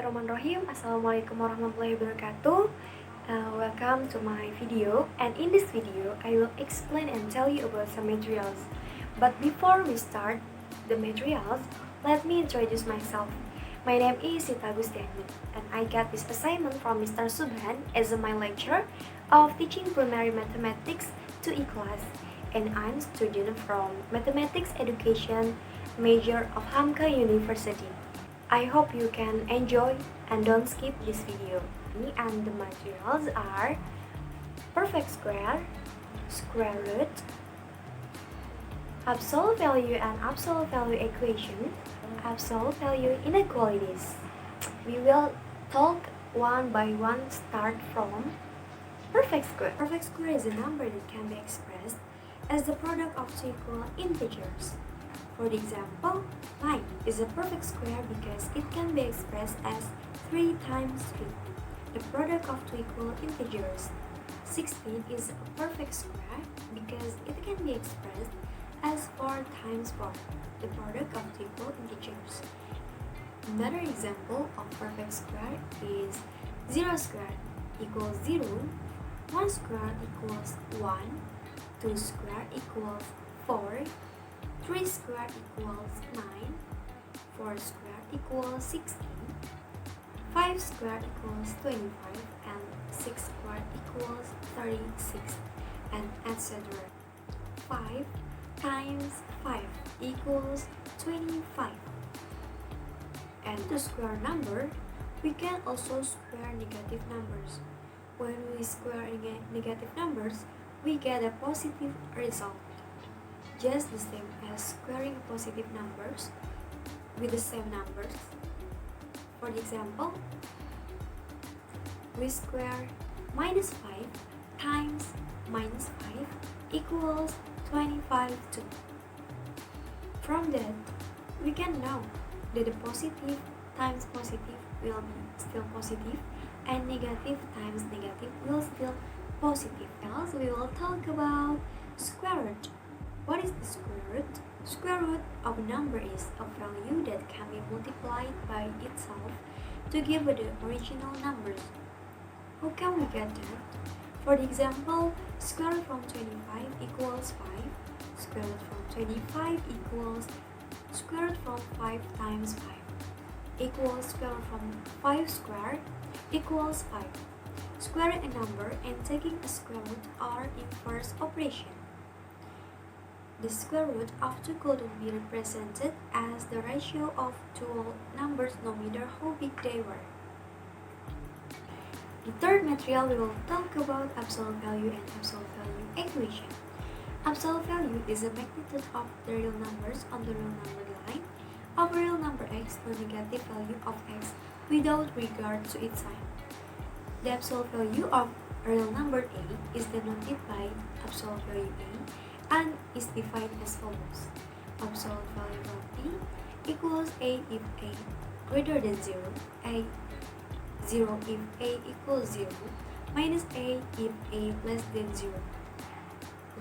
Bismillahirrahmanirrahim. Assalamualaikum warahmatullahi wabarakatuh. Welcome to my video, and in this video I will explain and tell you about some materials. But before we start the materials, let me introduce myself. My name is Sitta Agustiani, and I got this assignment from Mr. Subhan as my lecturer of teaching primary mathematics to E-class, and I'm student from mathematics education major of UHAMKA University. I hope you can enjoy and don't skip this video. And the materials are perfect square, square root, absolute value and absolute value equation, absolute value inequalities. We will talk one by one. Start from perfect square. Perfect square is a number that can be expressed as the product of two equal integers. For the example, 9 is a perfect square because it can be expressed as 3 times 3, the product of two equal integers. 16 is a perfect square because it can be expressed as 4 times 4, the product of two equal integers. Another example of perfect square is 0 squared equals 0, 1 squared equals 1, 2 squared equals 4, 3 squared equals 9, 4 squared equals 16, 5 squared equals 25, and 6 squared equals 36, and etc. 5 times 5 equals 25. And to square number, we can also square negative numbers. When we square negative numbers, we get a positive result, just the same as squaring positive numbers with the same numbers. For example, we square minus 5 times minus 5 equals 25 too. From that, we can know that the positive times positive will be still positive, and negative times negative will still positive. Else we will talk about square root. What is the square root? Square root of a number is a value that can be multiplied by itself to give the original numbers. How can we get that? For the example, square root from 25 equals 5, square root from 25 equals square root from 5 times 5, equals square root from 5 squared equals 5. Squaring a number and taking a square root are inverse operation. The square root of two could be represented as the ratio of two whole numbers no matter how big they were. The third material we will talk about absolute value and absolute value equation. Absolute value is the magnitude of the real numbers on the real number line of a real number x to the negative value of x without regard to its sign. The absolute value of a real number a is denoted by absolute value a and is defined as follows. Absolute value of b equals a if a greater than 0, a 0 if a equals 0, minus a if a less than 0.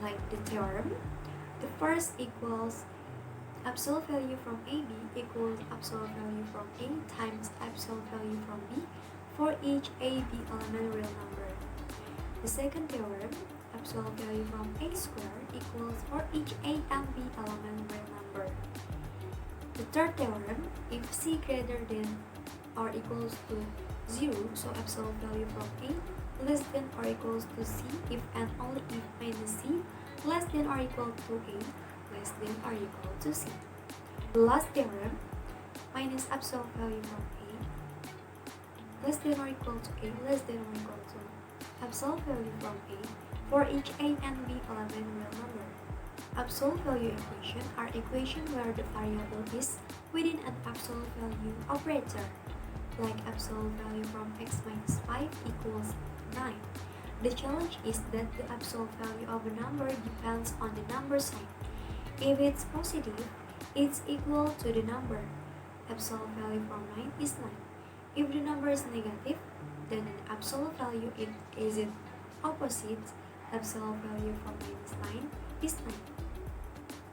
Like the theorem, the first equals absolute value from ab equals absolute value from a times absolute value from b for each ab element real number. The second theorem, absolute value from a squared equals for each a and b element real number. The third theorem, if c greater than or equals to 0, so absolute value from a less than or equals to c if and only if minus c less than or equal to a less than or equal to c. The last theorem, minus absolute value from a less than or equal to a less than or equal to absolute value from a for each a and b element real number. Absolute value equation are equations where the variable is within an absolute value operator, like absolute value from x minus 5 equals 9. The challenge is that the absolute value of a number depends on the number sign. If it's positive, it's equal to the number. Absolute value from 9 is 9. If the number is negative, then an absolute value is its opposite. Absolute value from minus 9 is 9.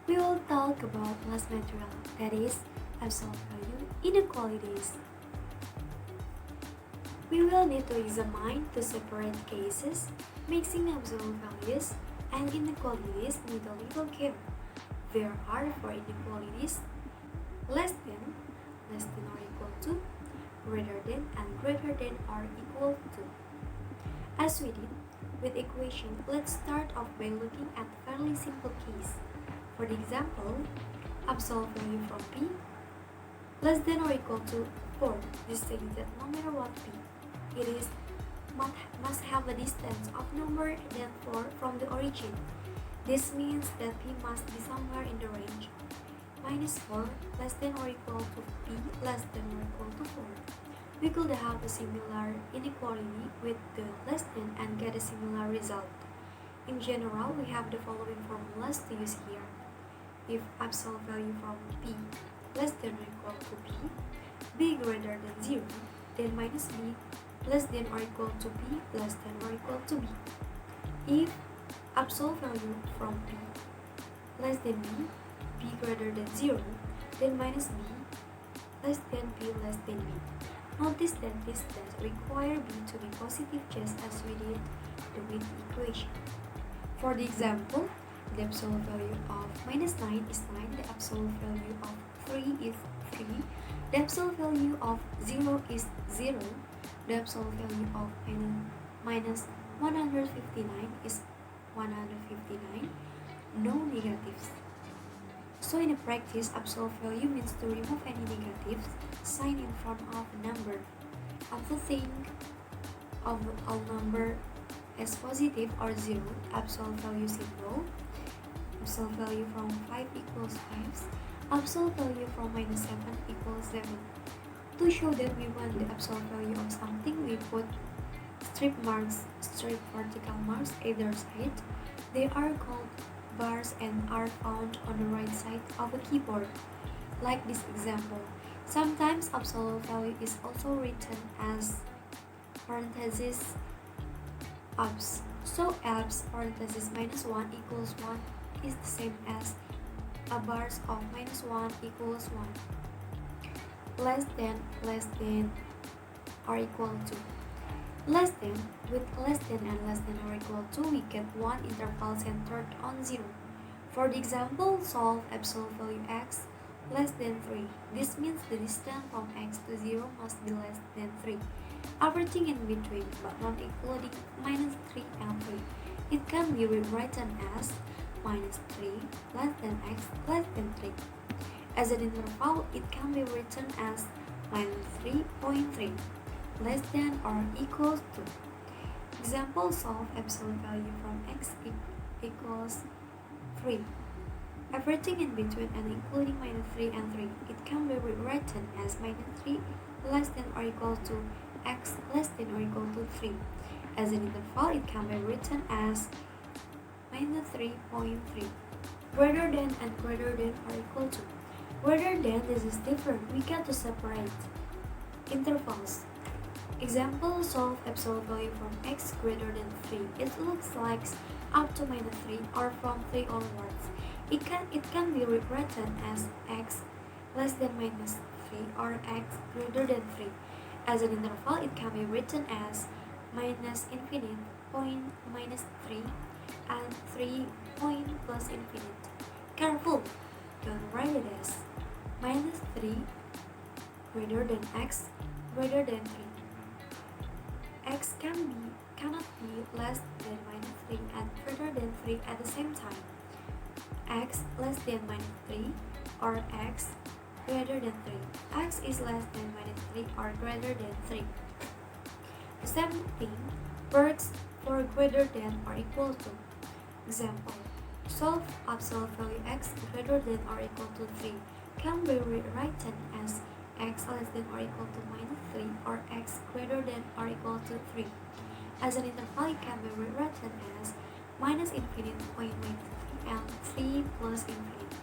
We will talk about last material, that is absolute value inequalities. We will need to examine two separate cases, mixing absolute values and inequalities with a little care. There are for inequalities less than or equal to, greater than, and greater than or equal to. As we did with equation, let's start off by looking at a fairly simple case. For the example, absolute value from P less than or equal to 4. This says that no matter what P, it is must have a distance of number than 4 from the origin. This means that P must be somewhere in the range minus 4 less than or equal to P less than or equal to 4. We could have a similar inequality with the less than and get a similar result. In general, we have the following formulas to use here. If absolute value from P less than or equal to P, B greater than 0, then minus B less than or equal to P less than or equal to B. If absolute value from P less than B, B greater than 0, then minus B less than P less than B. Notice that this does require B to be positive just as we did with the equation. For the example, the absolute value of minus 9 is 9, the absolute value of 3 is 3, the absolute value of 0 is 0, the absolute value of minus 159 is 159, no negatives. So in practice, absolute value means to remove any negative sign in front of a number. After think of all number as positive or 0, absolute value symbol, absolute value from 5 equals 5, absolute value from minus 7 equals 7. To show that we want the absolute value of something, we put strip vertical marks either side. They are called bars and are found on the right side of a keyboard, like this example. Sometimes absolute value is also written as parenthesis abs. So abs parenthesis minus 1 equals 1 is the same as a bars of minus 1 equals 1. Less than or equal to. Less than, with less than and less than or equal to, we get one interval centered on 0. For the example, solve absolute value x less than 3. This means the distance from x to 0 must be less than 3. Everything in between, but not including minus 3 and 3. It can be rewritten as minus 3 less than x less than 3. As an interval, it can be written as minus 3.3. less than or equals to. Example, solve absolute value from x equals 3. Everything in between and including minus 3 and 3. It can be rewritten as minus 3 less than or equal to x less than or equal to 3. As an interval, it can be written as minus 3.3. Greater than and greater than or equal to. Greater than, this is different. We get to separate intervals. Example, solve absolute value from x greater than 3. It looks like up to minus 3 or from 3 onwards. It can be rewritten as x less than minus 3 or x greater than 3. As an interval, it can be written as minus infinite point minus 3 and 3 point plus infinite. Careful, don't write it as minus 3 greater than x greater than 3. X cannot be less than minus 3 and greater than 3 at the same time. X less than minus 3 or x greater than 3. X is less than minus 3 or greater than 3. The same thing works for greater than or equal to. Example, solve absolute value x greater than or equal to 3 can be rewritten as x less than or equal to minus 3 or x greater than or equal to 3. As an interval, it can be rewritten as minus infinite point minus 3 and 3 plus infinite.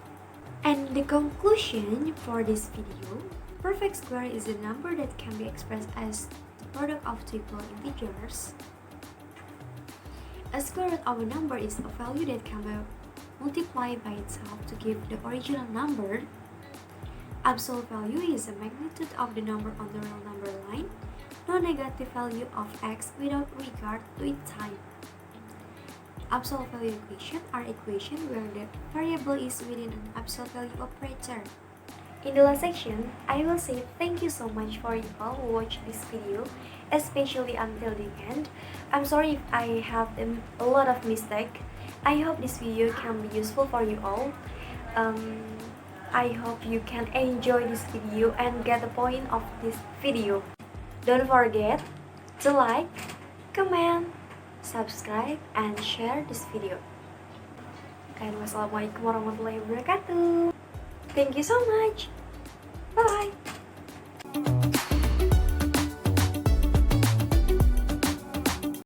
And the conclusion for this video, perfect square is a number that can be expressed as the product of two equal integers. A square root of a number is a value that can be multiplied by itself to give the original number. Absolute value is the magnitude of the number on the real number line, no negative value of x without regard to its time. Absolute value equations are equations where the variable is within an absolute value operator. In the last section, I will say thank you so much for you all who watched this video, especially until the end. I'm sorry if I have a lot of mistakes. I hope this video can be useful for you all. I hope you can enjoy this video and get the point of this video. Don't forget to like, comment, subscribe, and share this video. And wassalamualaikum warahmatullahi wabarakatuh. Thank you so much. Bye.